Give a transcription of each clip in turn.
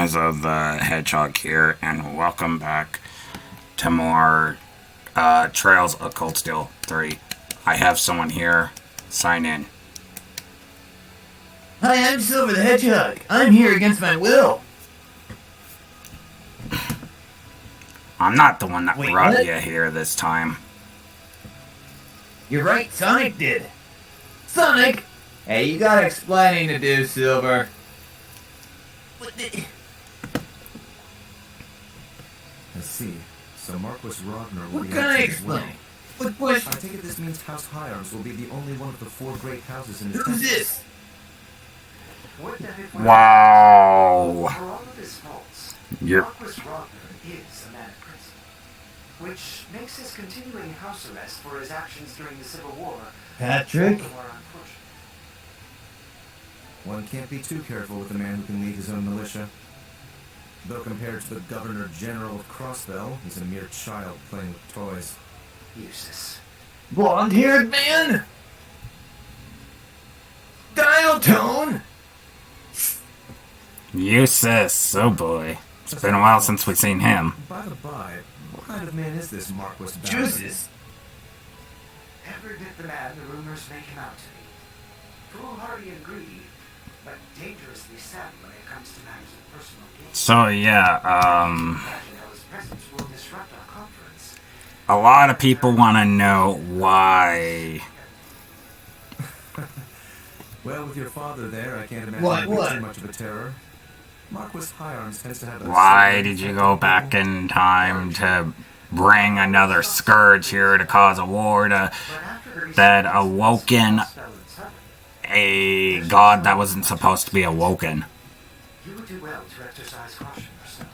Liza the Hedgehog here, and welcome back to more Trails of Cold Steel 3. I have someone here. Sign in. Hi, I'm Silver the Hedgehog. I'm here against my will. I'm not the one that brought what? you here this time. You're right, Sonic did. Sonic! Hey, you got explaining to do, Silver. I see. So Marquis Ragnar will What be can I explain? What was? I take it this means House Hyarms will be the only one of the four great houses in the Who's this? Wow. For all of his faults, You're... Marquis Ragnar is a man of principle, which makes his continuing house arrest for his actions during the Civil War Patrick? all the more unfortunate. One can't be too careful with a man who can lead his own militia. Though compared to the Governor General of Crossbell, he's a mere child playing with toys. Useless. Blonde-haired man? Dial tone? Useless. Oh boy. It's been a while since we've seen him. By the by, what kind of man is this Marquis Ballard? Juices. Every bit the man the rumors make him out to be. Foolhardy and greedy, but dangerously savvy when it comes to matters of personal gain. So yeah, Imagine how his presence will disrupt our conference. a lot of people want to know why. Well, with your father there, I can't imagine What? too much of a terror. Marquis Hyarms tends to have a... Why did you go back in time to bring another scourge here to cause a war that awoken a god that wasn't supposed to be awoken? You would do well to exercise caution yourself.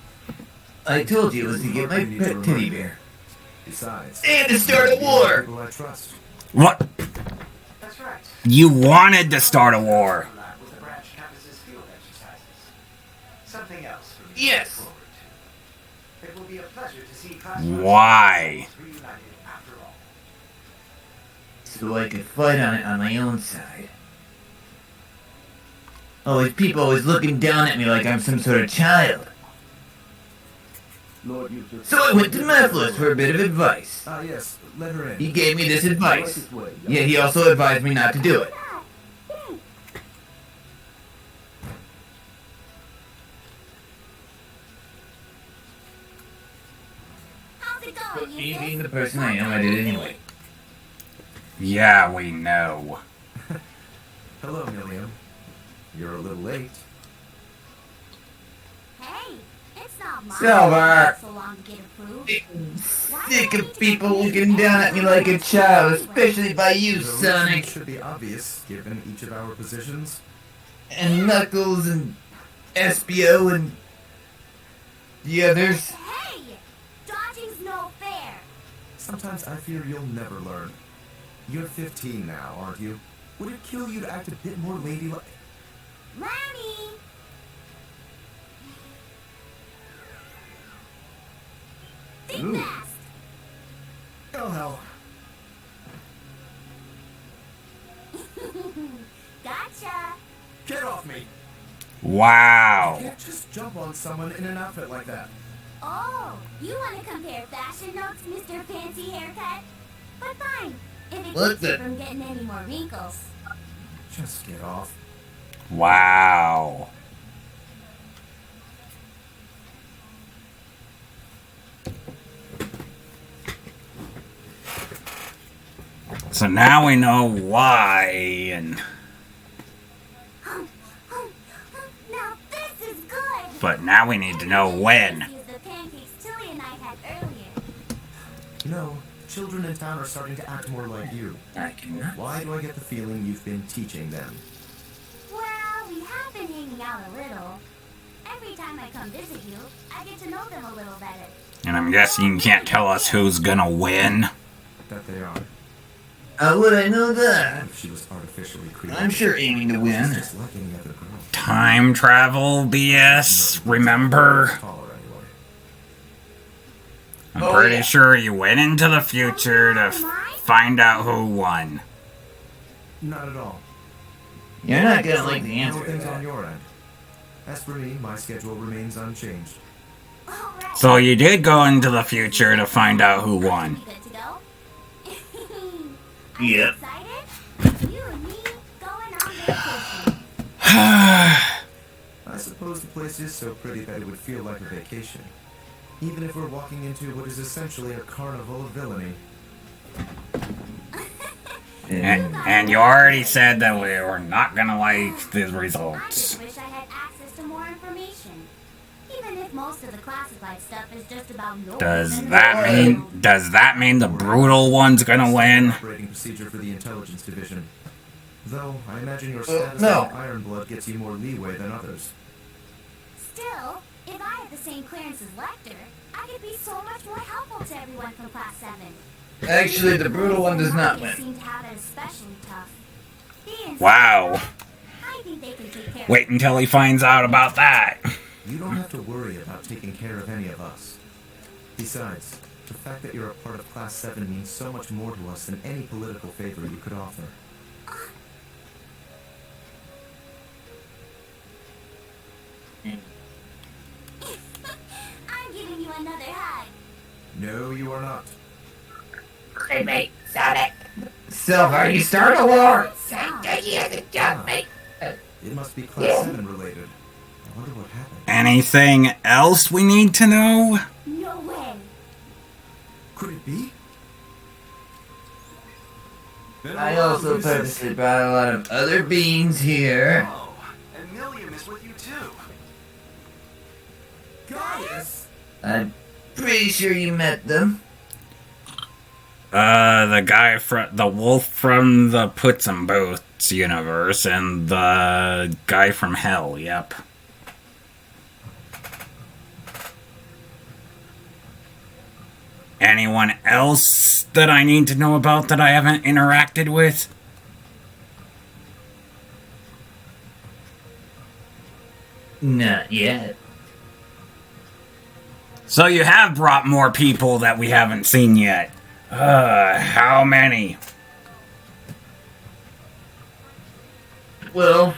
I told you it was to get my pet teddy bear. Besides... And to start a war! People I trust. What? That's right. You wanted to start a war. With the branch campus's field exercises. Something else for me to Yes. look forward to. It will be a pleasure to see class Why? reunited after all. So I could fight on it on my own side. Always people always looking down at me like I'm some sort of child. So I went to Mephiles for a bit of advice. Ah, yes. Let her in. He gave me this advice. Yet he also advised me not to do it. How's it going, But me Eustace? being the person I am, I did it anyway. Yeah, we know. Hello, Milliam. You're a little late. Hey, it's not my Silver! so long to get approved. Sick of people looking down at me like a child, especially by you, The reason Sonic. should be obvious, given each of our positions. And Knuckles and SBO and the others. Hey, dodging's no fair. Sometimes I fear you'll never learn. You're 15 now, aren't you? Would it kill you to act a bit more ladylike? Ronnie! Think Ooh. fast. Oh, hell. Gotcha. Get off me! You Wow. can't just jump on someone in an outfit like that. Oh, you want to compare fashion notes, Mr. Fancy Haircut? But fine, if it What keeps you the- from getting any more wrinkles. Just get off. Wow. So now we know why, and Now this is good. but now we need to know when. Use the pancakes Tilly and I had earlier. You know, children in town are starting to act more like you. I cannot. Why do I get the feeling you've been teaching them? Well, we have been hanging out a little. Every time I come visit you, I get to know them a little better. And I'm guessing you can't tell us who's gonna win. That they are. How would I know that? If she was artificially created. I'm sure aiming to She's win. just like any other girl. Time travel BS, remember? Taller anyway. I'm Oh, pretty yeah. sure you went into the future to find out who won. Not at all. You're not gonna like the No answer to things on that. your end. As for me, my schedule remains unchanged. Alright. So you did go into the future to find out who won. Good to go. Are you Yep. excited? You and me going on vacation. I suppose the place is so pretty that it would feel like a vacation. Even if we're walking into what is essentially a carnival of villainy. And you already said that we were not gonna like the I results. just wish I had access to more information. Even if most of the classified stuff is just about noise Does and that mean the brutal one's gonna win? Operating procedure for the intelligence division. Though, I imagine your status no. as Iron Blood gets you more leeway than others. Still, if I had the same clearance as Lecter, I could be so much more helpful to everyone from Class 7. Actually, the brutal one does not They win. seem to have it especially tough. Being Wow. I think they can take care of Wait until he finds out about that. You don't have to worry about taking care of any of us. Besides, the fact that you're a part of Class 7 means so much more to us than any political favor you could offer. I'm giving you another hug. No, you are not. Hey, mate, Sonic. Silver, you start a war. It must be Class 7 related. I wonder what happened. Anything else we need to know? No way. Could it be? I also purposely brought a lot of other beans here. Oh, and Milliam is with you too. Gaius! I'm pretty sure you met them. The guy from the wolf from the Puts in Boots universe and the guy from Hell, yep. Anyone else that I need to know about that I haven't interacted with? Not yet. So you have brought more people that we haven't seen yet. How many? Well,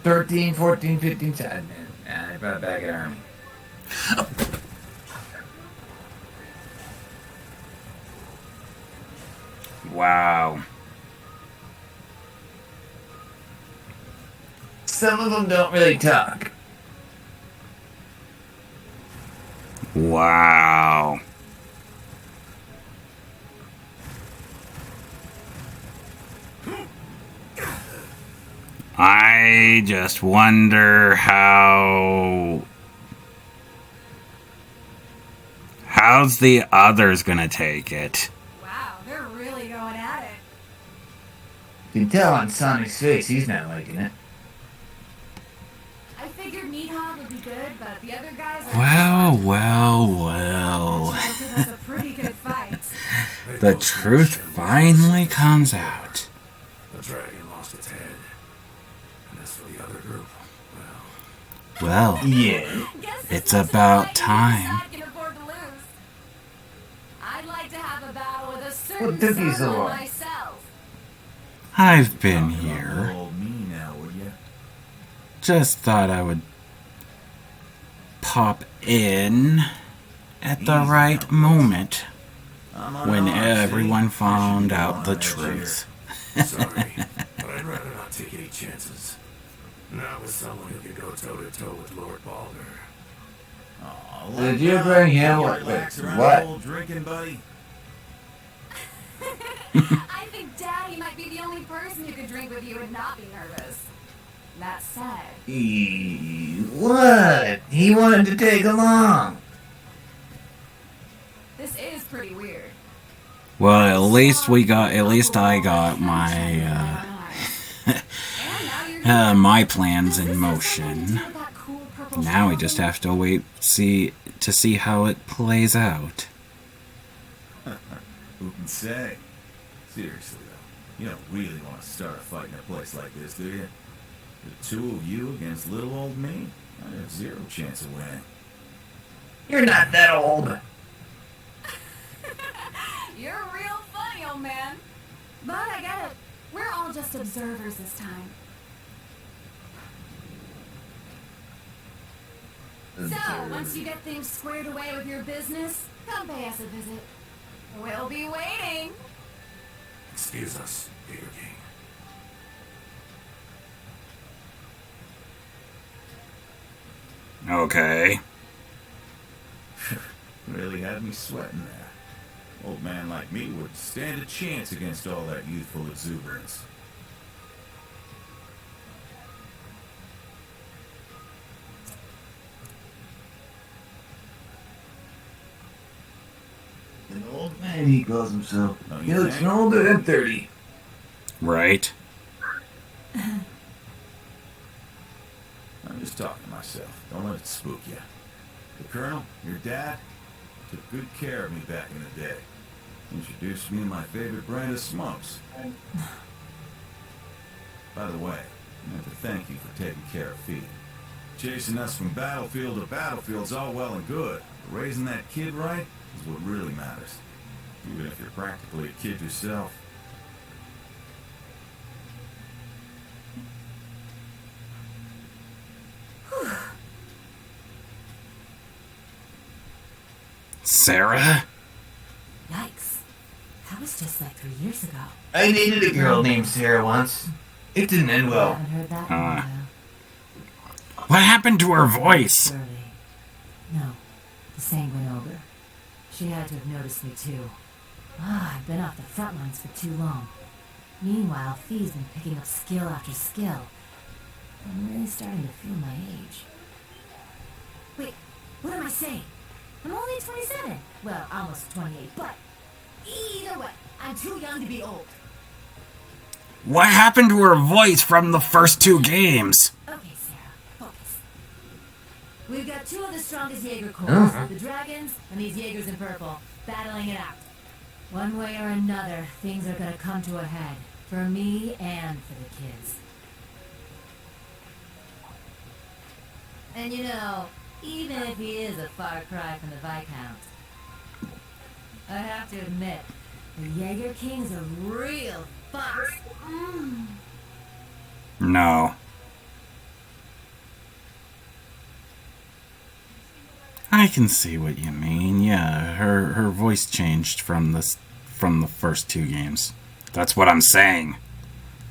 13, 14, 15, 17. I brought back an army. Wow. Some of them don't really talk. Wow. I just wonder how's the others gonna take it? Wow, they're really going at it. You can tell on Sonic's face he's not liking it. I figured Meathog would be good, but the other guys are... Well. It was a pretty good fight. The truth finally comes out. The dragon lost its head. And as for the other group, Well, Yeah. Guess it's this about is time. why can afford to lose. I'd like to have a battle with a What certain took you so Sargon long? myself. I've been here. old me now, would you? Just thought I would pop in at the right moment when everyone found out the truth. Sorry, but I'd rather not take any chances. Not with someone who could go toe-to-toe with Lord Balder. Did you bring him? What? Drinking, buddy? I think Daddy might be the only person who could drink with you and not be nervous. That said, What? He wanted to take along. this is pretty weird. Well, at least I got my, my plans in motion. Now we just have to wait to see how it plays out. Who can say? Seriously, though, you don't really want to start a fight in a place like this, do you? The two of you against little old me? I have zero chance of winning. You're not that old. You're real funny, old man. But I get it. We're all just observers this time. So, once you get things squared away with your business, come pay us a visit. We'll be waiting. Excuse us, Gator King. Okay. Really had me sweating there. Old man like me wouldn't stand a chance against all that youthful exuberance. An old man, he calls himself. Oh, He you looks think? older than 30. Right. I'm just talking to myself. Don't let it spook you. The Colonel, your dad, took good care of me back in the day. Introduced me to my favorite brand of smokes. By the way, I have to thank you for taking care of Fee. Chasing us from battlefield to battlefield's all well and good. But raising that kid right is what really matters. Even if you're practically a kid yourself. Sarah? Yikes. That was just like 3 years ago. I dated a girl named Sarah once. It didn't end I well. haven't heard that in a while. What happened to her voice? Shirley. No, the sanguine ogre. She had to have noticed me too. I've been off the front lines for too long. Meanwhile, Fee's been picking up skill after skill. I'm really starting to feel my age. Wait, what am I saying? I'm only 27. Well, almost 28, but either way, I'm too young to be old. What happened to her voice from the first 2 games? Okay, Sarah, focus. We've got 2 of the strongest Jaeger corps, the dragons and these Jaegers in purple, battling it out. One way or another, things are gonna come to a head. For me and for the kids. And you know, even if he is a far cry from the Viscount, I have to admit, the Jaeger King's a real fox. No. I can see what you mean. Yeah, her voice changed from the first 2 games. That's what I'm saying.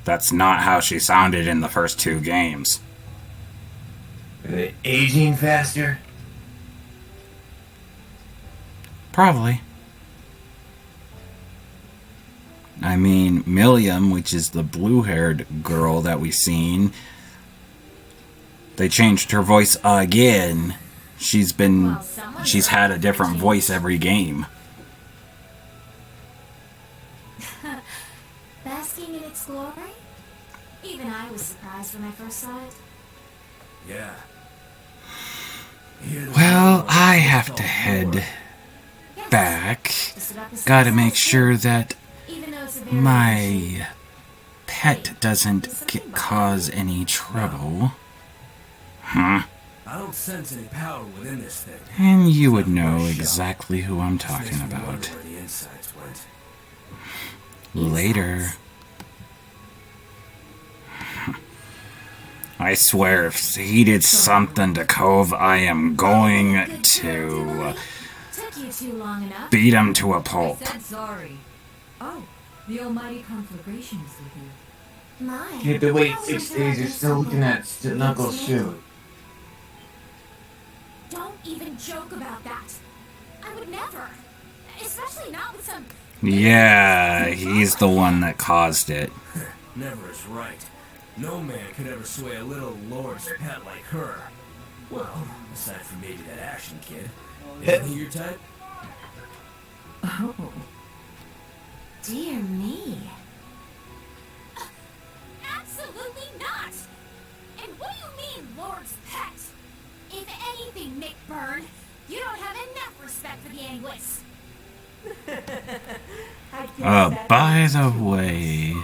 That's not how she sounded in the first 2 games. Aging faster? Probably. I mean, Milliam, which is the blue-haired girl that we've seen, they changed her voice again. She's had a different voice every game. Basking in its glory? Even I was surprised when I first saw it. Yeah. Well, I have to head back. Just about the same Gotta make size, sure that even though it's a very my pet doesn't cause any trouble. Huh? I don't sense any power within this thing. And you would know exactly who I'm talking Makes me wonder about. where the insides went. Later. I swear, if he did something to Cove, I am going to Took you too long enough. beat him to a I pulp. said sorry. Oh, the almighty conflagration is with you. My. You have to wait how 6 would days. you You're still looking at Knuckles' shoot. Don't even joke about that. I would never. Especially not with some. Yeah, he's the one that caused it. Never is right. No man could ever sway a little lord's pet like her. Well, aside from maybe that action kid. Isn't he your type? Oh. Dear me. Absolutely not. And what do you mean, Lord's pet? If anything, Mick Byrne, you don't have enough respect for the Anglais. By the way,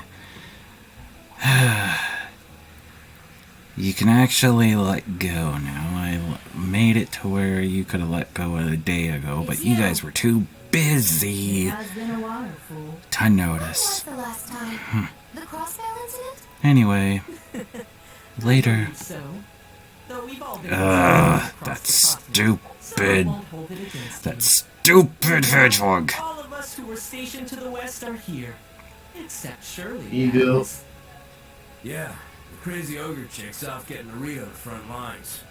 you can actually let go now. I made it to where you could have let go a day ago, but you guys were too busy Has been a while, fool. to When notice. was the last time? The crossbow incident? Anyway, later. So, Though we've all been That stupid... That stupid hedgehog. All of us who were stationed to the west are here. Except Shirley. Eagle. Yeah, the crazy ogre chick's off getting Rita the front lines.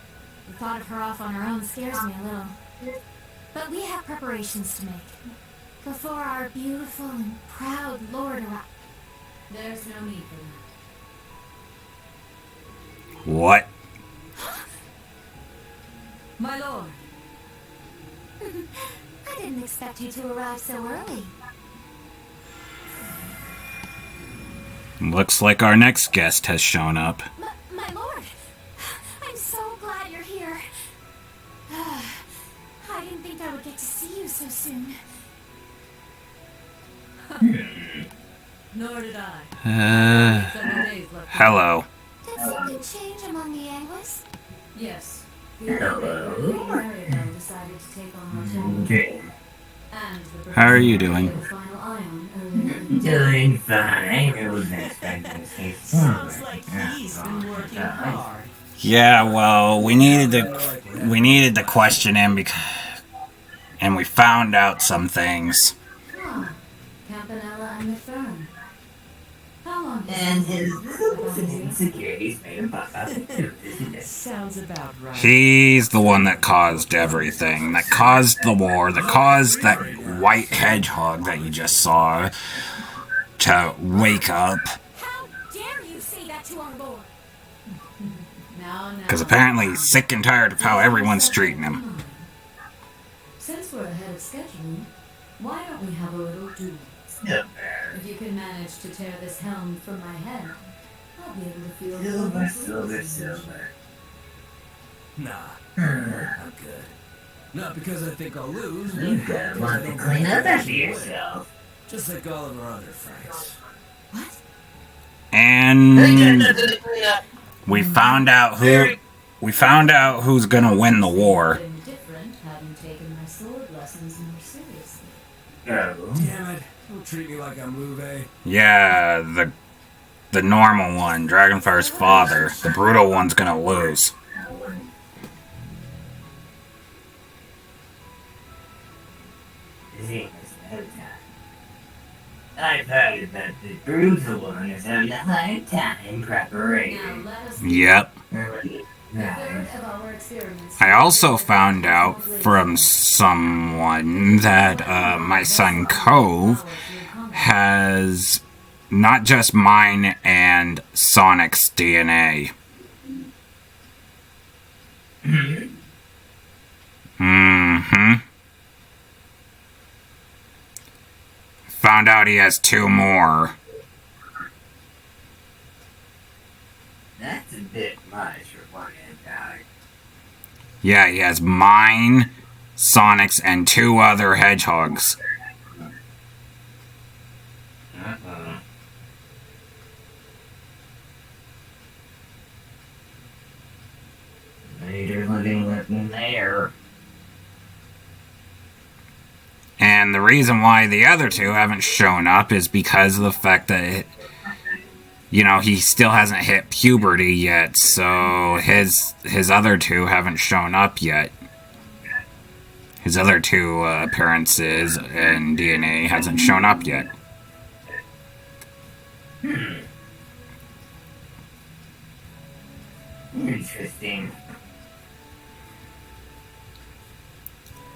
The thought of her off on her own scares me a little. But we have preparations to make. Before our beautiful and proud lord arrives. There's no need for that. What? My lord. I didn't expect you to arrive so early. Looks like our next guest has shown up. My lord, I'm so glad you're here. I didn't think I would get to see you so soon. Nor did I. Several days left. Hello. Did something change among the Anglers? Yes. Maribel decided to take on Martin. And the How are you doing? final ion earlier. Doing fine. I wasn't expecting to see Sounds like he's been working hard. Yeah, well, we needed to question him and we found out some things. Ah, Campanella and McFerrin. How long And his rules and insecurities made him pop out and do this. Sounds about right. He's the one that caused everything, that caused the war, that caused that white hedgehog that you just saw to wake up. How dare you say that to our lord? Now. Because apparently he's sick and tired of how everyone's treating him. Since we're ahead of schedule, why don't we have a little duel? If you can manage to tear this helm from my head, I'll be able to feel Silver. Nah, I'm good. Not because I think I'll lose, but You gotta want to clean up after yourself. just like all of our other fights. What? And we found out who's gonna win the war. Been different having taken my sword lessons more seriously. Oh. Damn it, don't treat me like I'm Louvet. Yeah, the normal one, Dragonfire's father. The brutal one's gonna lose. I've heard that the brutal one is having a hard time Now preparation. let us Yep. third of our experiments. I also found out from someone that my son Cove has not just mine and Sonic's DNA. Mm-hmm. Found out he has two more. That's a bit much for one entire. Yeah, he has mine, Sonic's, and two other hedgehogs. Uh-oh. Later living with them there. And the reason why the other two haven't shown up is because of the fact that, you know, he still hasn't hit puberty yet, so his other two haven't shown up yet. His other two appearances and DNA hasn't shown up yet. Interesting.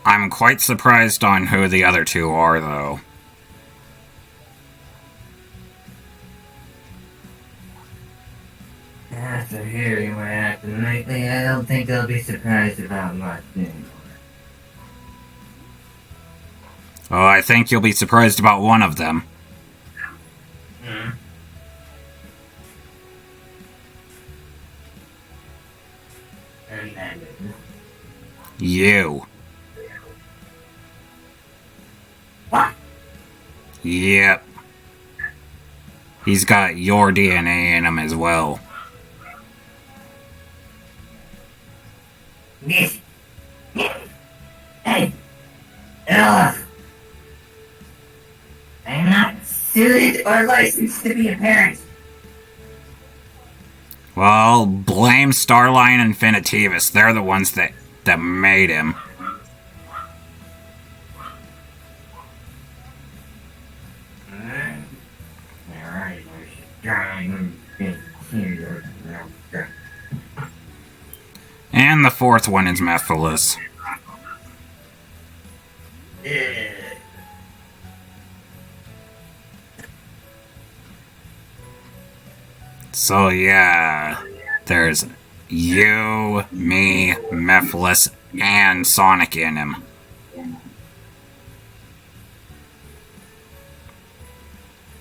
I'm quite surprised on who the other two are, though. After hearing what happened lately, I don't think I'll be surprised about much anymore. Oh, I think you'll be surprised about one of them. Hmm? And that is... You. What? Yep. He's got your DNA in him as well. This... Hey! Ugh! I'm not suited or licensed to be a parent. Well, blame Starline and Infinitivus. They're the ones that made him. And the fourth one is Mephiles. So yeah, there's you, me, Mephiles, and Sonic in him.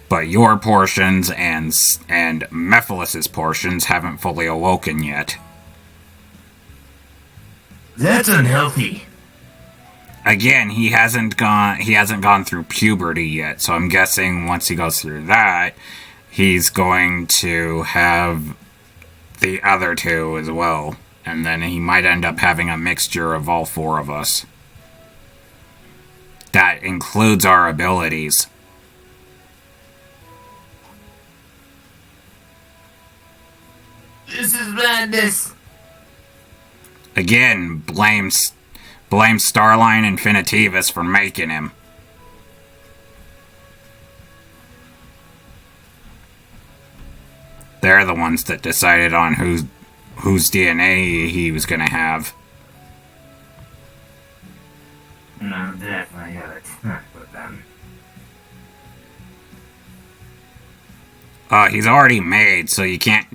But your portions and Mephiles' portions haven't fully awoken yet. That's unhealthy. Again, he hasn't gone through puberty yet, so I'm guessing once he goes through that, he's going to have the other two as well. And then he might end up having a mixture of all four of us. That includes our abilities. This is madness. Again, blame Starline and Infinitivus for making him. They're the ones that decided on whose DNA he was gonna have. No, definitely have a talk with them. He's already made, so you can't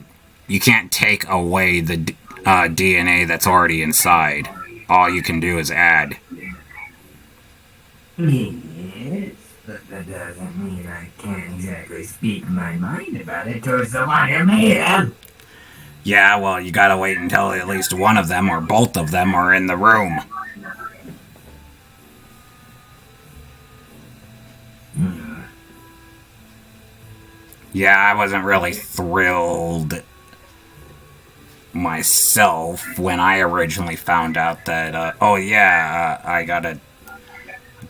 take away the DNA that's already inside. All you can do is add. Yes, but that doesn't mean I can't exactly speak my mind about it towards the one who made him. Yeah, well, you gotta wait until at least one of them or both of them are in the room. Yeah, I wasn't really thrilled myself when I originally found out that, I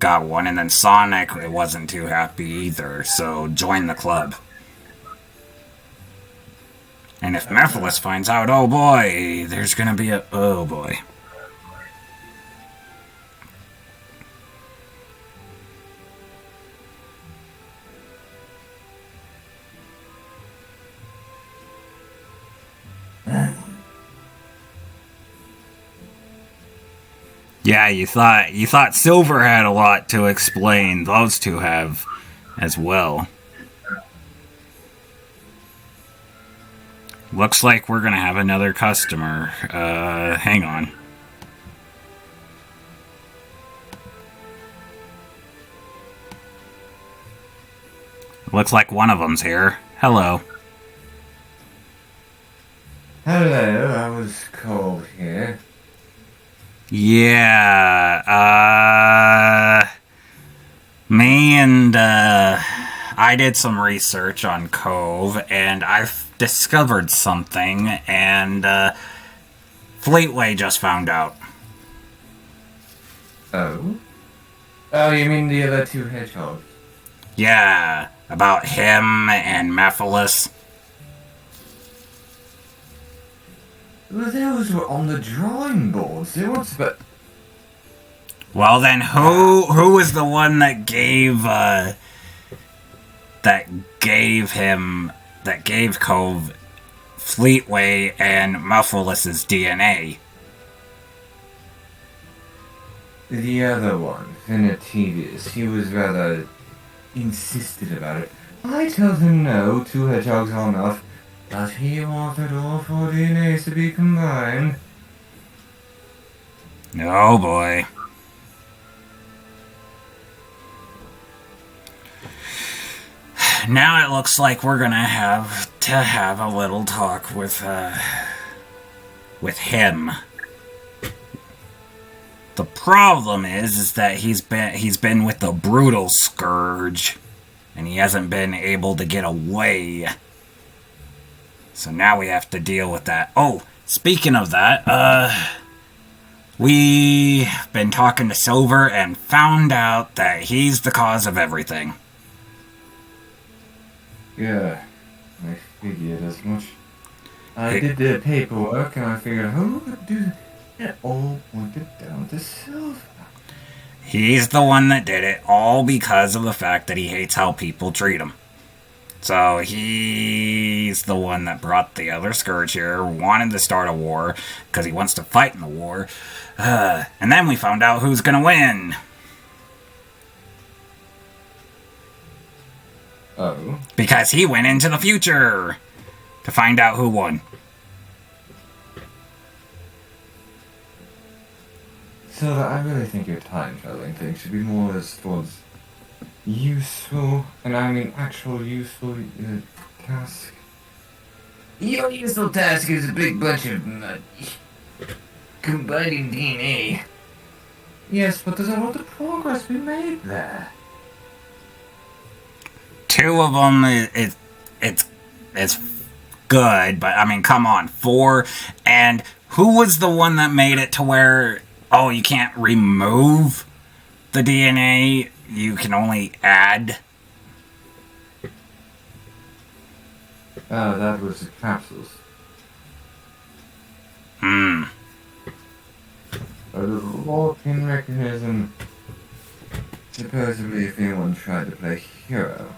got one, and then Sonic wasn't too happy either, so join the club. And if Mephiles finds out, oh boy, there's gonna be a... oh boy. Yeah, you thought Silver had a lot to explain. Those two have as well. Looks like we're gonna have another customer. Hang on. Looks like one of them's here. Hello. Hello, I was called here. Yeah, me and, I did some research on Cove, and I've discovered something, and, Fleetway just found out. Oh? Oh, you mean the other two hedgehogs? Yeah, about him and Mephiles. Well, those were on the drawing boards. They weren't Well then, who was the one that gave Cove Fleetway and Mephiles' DNA? The other one, Finitivius. He was rather insistent about it. I told him no, two hedgehogs are enough. But he wanted all four DNAs to be combined. Oh boy. Now it looks like we're gonna have to have a little talk with him. The problem is that he's been with the brutal Scourge, and he hasn't been able to get away. So now we have to deal with that. Oh, speaking of that, we've been talking to Silver and found out that he's the cause of everything. Yeah, I figured as much. I did the paperwork and I figured, who would do that? It all pointed down to Silver. He's the one that did it, all because of the fact that he hates how people treat him. So he's the one that brought the other Scourge here, wanted to start a war, because he wants to fight in the war. And then we found out who's gonna win. Oh? Because he went into the future to find out who won. Silver, I really think your time traveling thing should be more as towards useful, and I mean actual useful task. Your useful task is a big bunch of combining DNA. Yes, but there's a lot of progress we made there. Two of them, it's good, but I mean, come on, 4, and who was the one that made it to where, oh, you can't remove the DNA, you can only add? Oh, that was the capsules. Hmm. A locking mechanism. Supposedly, if anyone tried to play hero.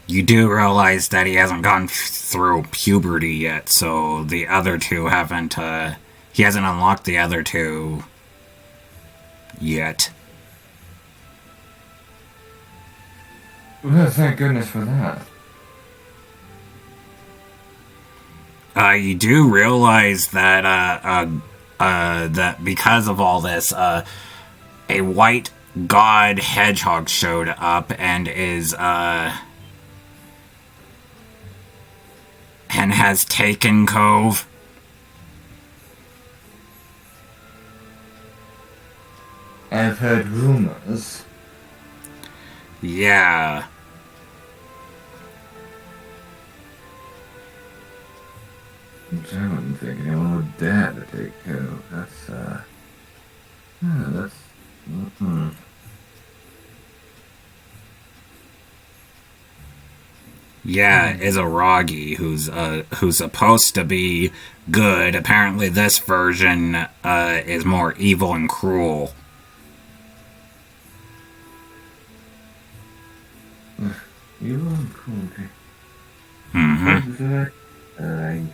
You do realize that he hasn't gone through puberty yet, so the other two haven't, he hasn't unlocked the other two yet. Well, thank goodness for that. You do realize that, that because of all this, a white god hedgehog showed up and is, and has taken Cove. I've heard rumors. Yeah. I don't think anyone would dare to take Cove. That's, that's... Yeah, Izaragi, who's supposed to be good. Apparently this version, is more evil and cruel. Evil and cruelty. Mm-hmm.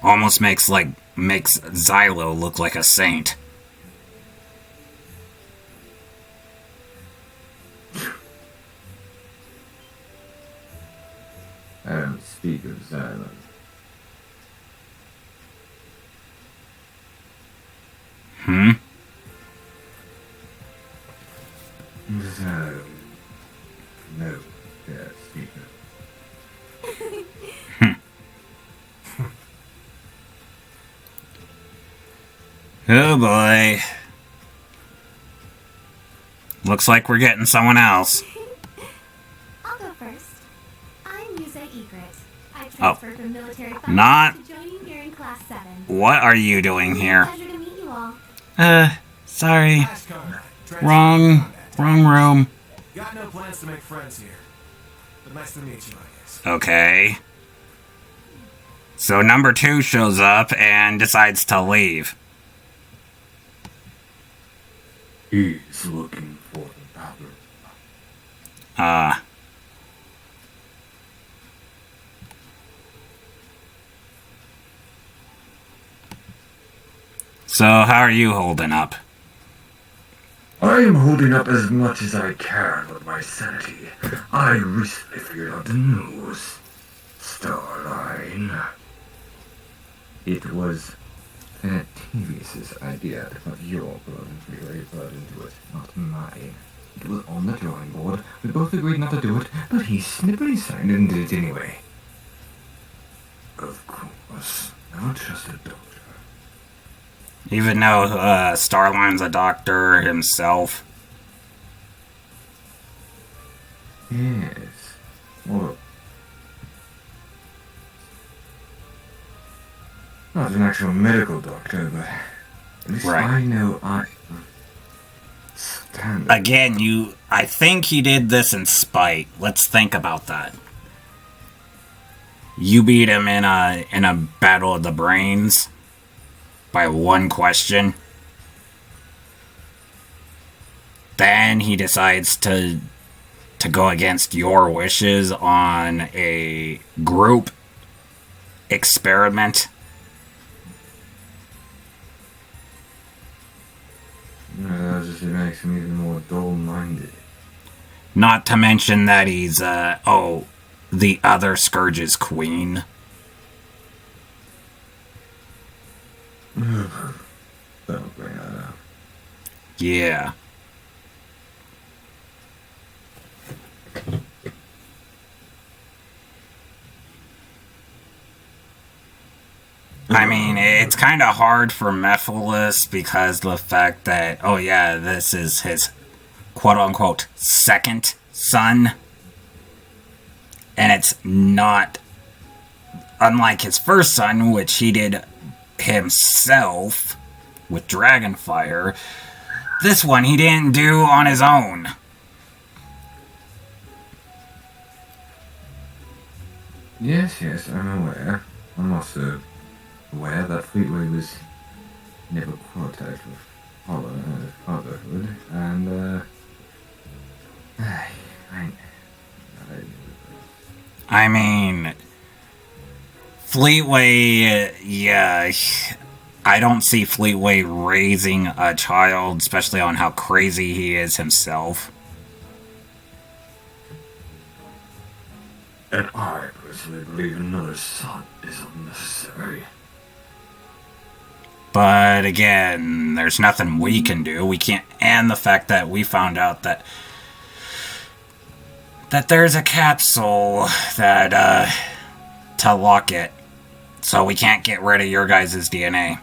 Almost makes Xylo look like a saint. I don't speak of Xylo. Hmm? Xylo. No, dare speak of. Oh boy. Looks like we're getting someone else. I'll go first. I'm Yusa Egret. I Oh. transferred from military Not- to join you here in Class 7. What are you doing here? Pleasure to meet you all. Sorry. Last combat. Wrong room. Got no plans to make friends here. But nice to meet you, I guess. Okay. So number 2 shows up and decides to leave. He's looking for the battle. So how are you holding up? I am holding up as much as I can with my sanity. I recently figured out the news. Starline. It was Fanativius's idea to put your blood into it, not mine. It was on the drawing board. We both agreed not to do it, but he snippily signed and did it anyway. Of course. Not just a doctor. Even though Starline's a doctor himself. Yes. Well, not an actual medical doctor, but at least Right. I know I understand it. Again, I think he did this in spite. Let's think about that. You beat him in a battle of the brains by one question. Then he decides to go against your wishes on a group experiment. That just makes him even more dull-minded. Not to mention that he's, the other Scourge's queen. Don't bring that up. Yeah. I mean, it's kind of hard for Mephiles because the fact that, oh yeah, this is his quote-unquote second son. And it's not unlike his first son, which he did himself with Dragonfire. This one he didn't do on his own. Yes, I'm aware. I'm also aware that Fleetway was never qualified for fatherhood, and, I mean, Fleetway, yeah, I don't see Fleetway raising a child, especially on how crazy he is himself. And I personally believe another son is unnecessary. But again, there's nothing we can do. We can't, and the fact that we found out that there's a capsule that, to lock it. So we can't get rid of your guys' DNA.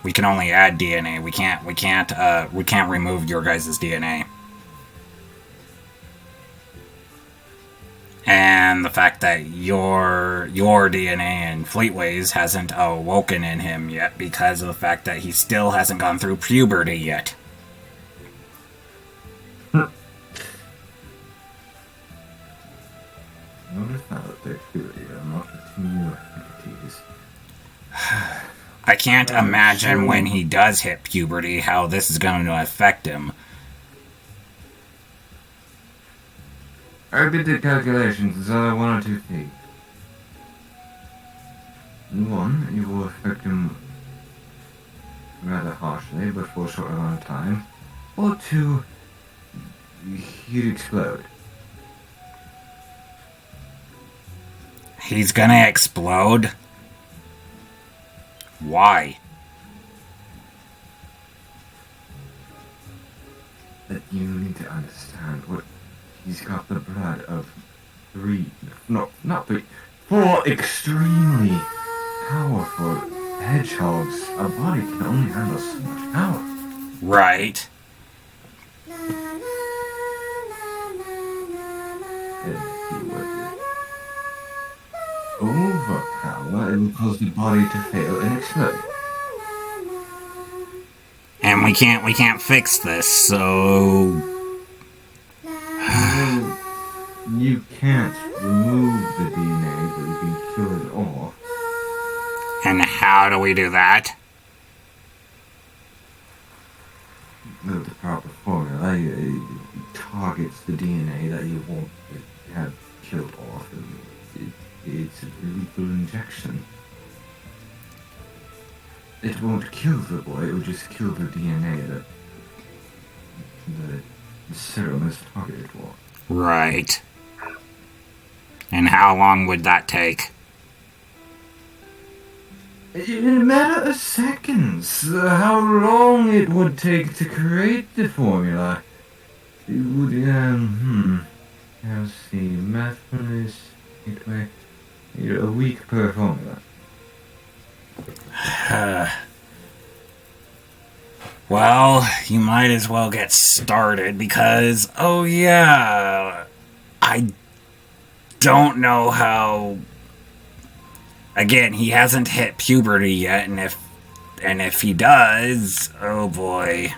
We can only add DNA. We can't remove your guys' DNA. And the fact that your DNA and Fleetway's hasn't awoken in him yet because of the fact that he still hasn't gone through puberty yet. Notice now that they're puberty are not the new entities. I can't imagine when he does hit puberty how this is going to affect him. I did the calculations, it's either one or two things. One, you will affect him rather harshly, but for a short amount of time. Or two, he'd explode. He's gonna explode? Why? That you need to understand what he's got the blood of four extremely powerful hedgehogs. A body can only handle so much power. Right. And if you were to overpower, it will cause the body to fail and explode. And we can't fix this, so You can't remove the DNA, but you can kill it off. and how do we do that? With the proper formula, it targets the DNA that you want to have killed off, and it's a lethal injection. It won't kill the boy, it will just kill the DNA that the serum is targeted for. Right. And how long would that take? In a matter of seconds, how long it would take to create the formula. It would, let's see, math for this, a week per formula. Well, you might as well get started because, oh yeah, I don't know how. Again, he hasn't hit puberty yet, and if he does, oh boy.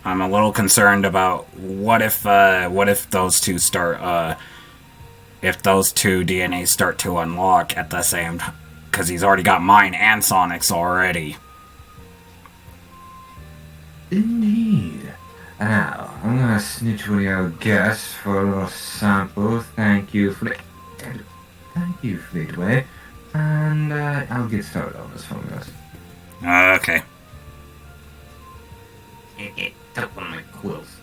I'm a little concerned about what if those two start if those two DNAs start to unlock at the same time, because he's already got mine and Sonic's already. Indeed. Now, I'm gonna snitch with your guess for a little sample. Thank you, Fleetway. And I'll get started on this one, guys. Okay. Took one of my quills.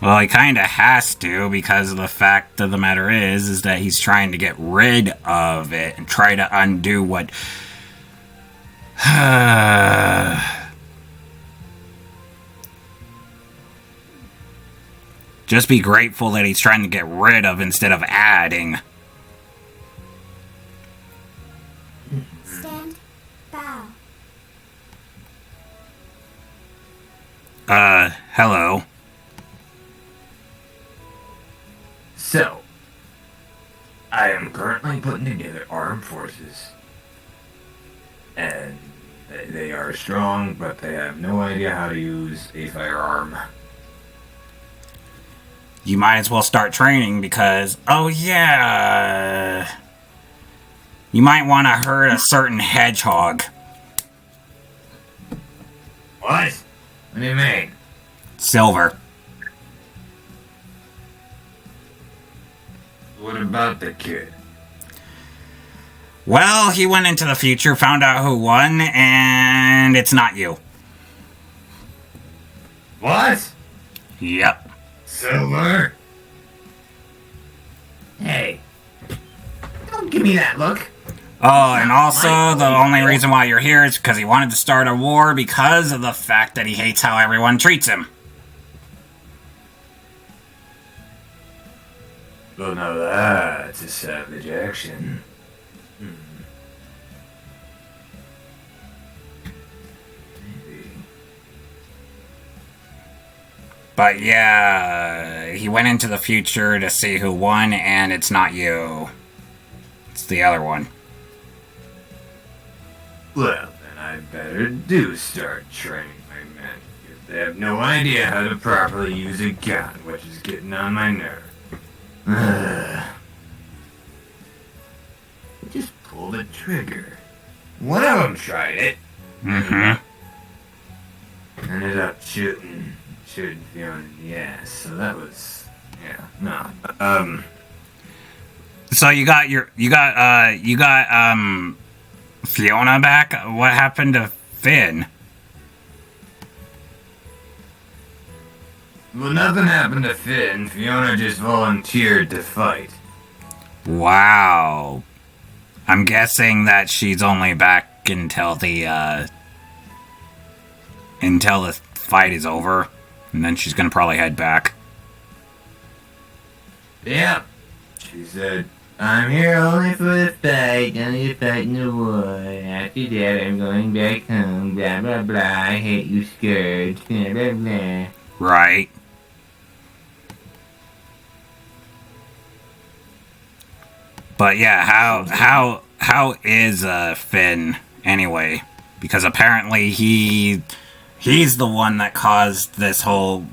Well, he kind of has to, because the fact of the matter is that he's trying to get rid of it and try to undo what. Just be grateful that he's trying to get rid of instead of adding. Stand. Bow. Hello. So, I am currently putting together armed forces. And they are strong, but they have no idea how to use a firearm. You might as well start training because, oh yeah, you might want to hurt a certain hedgehog. What? What do you mean? Silver. What about the kid? Well, he went into the future, found out who won, and it's not you. What? Yep. Silver? Hey. Don't give me that look. Oh, and also, the only reason why you're here is because he wanted to start a war because of the fact that he hates how everyone treats him. Well, now that's a savage action. Maybe. But yeah, he went into the future to see who won, and it's not you. It's the other one. Well, then I better do start training my men, because they have no idea how to properly use a gun, which is getting on my nerve. Just pull the trigger. One of them tried it. Mm-hmm. Ended up shooting Fiona in the ass, so that was, yeah, no. So you got Fiona back? What happened to Finn? Well, nothing happened to Finn. Fiona just volunteered to fight. Wow. I'm guessing that she's only back until the fight is over, and then she's gonna probably head back. Yeah. She said, I'm here only for the fight, only to fight in the war. After that, I'm going back home, blah, blah, blah. I hate you, Scourge, blah, blah, blah. Right. But yeah, how is Finn anyway? Because apparently he's the one that caused this whole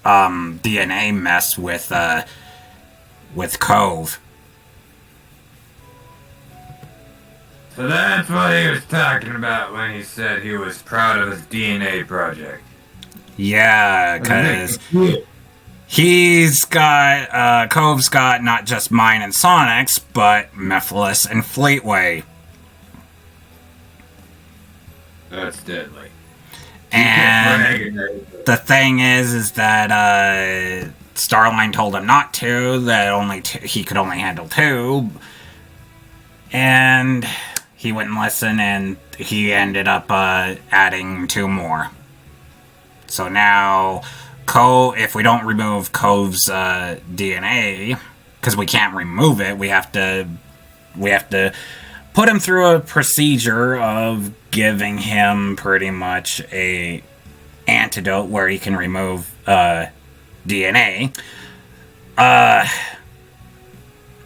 DNA mess with Cove. So that's what he was talking about when he said he was proud of his DNA project. Yeah, because he's got, Cove's got not just mine and Sonic's, but Mephiles and Fleetway. That's deadly. And the thing is that, Starline told him not to, that he could only handle 2. And he wouldn't listen, and he ended up, adding 2 more. So now, if we don't remove Cove's DNA, because we can't remove it, we have to put him through a procedure of giving him pretty much a antidote where he can remove DNA.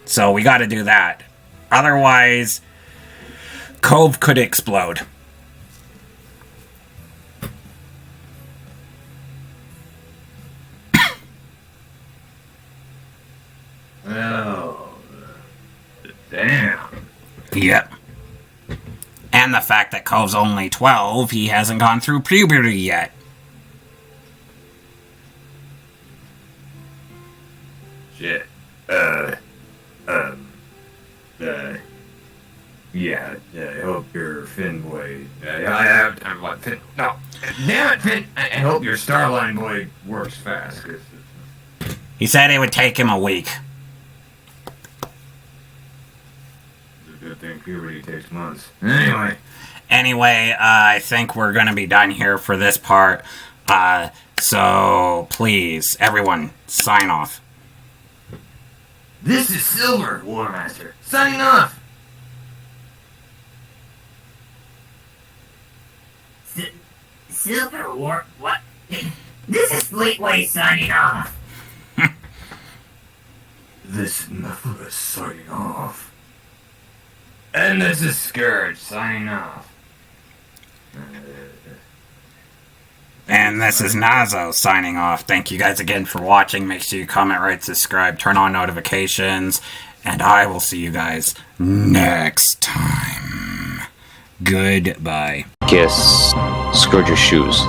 So we got to do that. Otherwise, Cove could explode. Yep. And the fact that Cove's only 12, he hasn't gone through puberty yet. Shit. Yeah, I hope your Finn boy. What, Finn? No. Damn it, Finn! I hope your Starline boy works fast, 'cause He said it would take him a week. it's a good thing puberty takes months. Anyway, I think we're gonna be done here for this part. So please, everyone, sign off. This is Silver, War Master, signing off! Silver War? What? This is Fleetway signing off. This is Mephiles signing off. And this is Scourge signing off. And this is Nazo signing off. Thank you guys again for watching. Make sure you comment, rate, subscribe, turn on notifications, and I will see you guys next time. Goodbye. Kiss Scourge's shoes.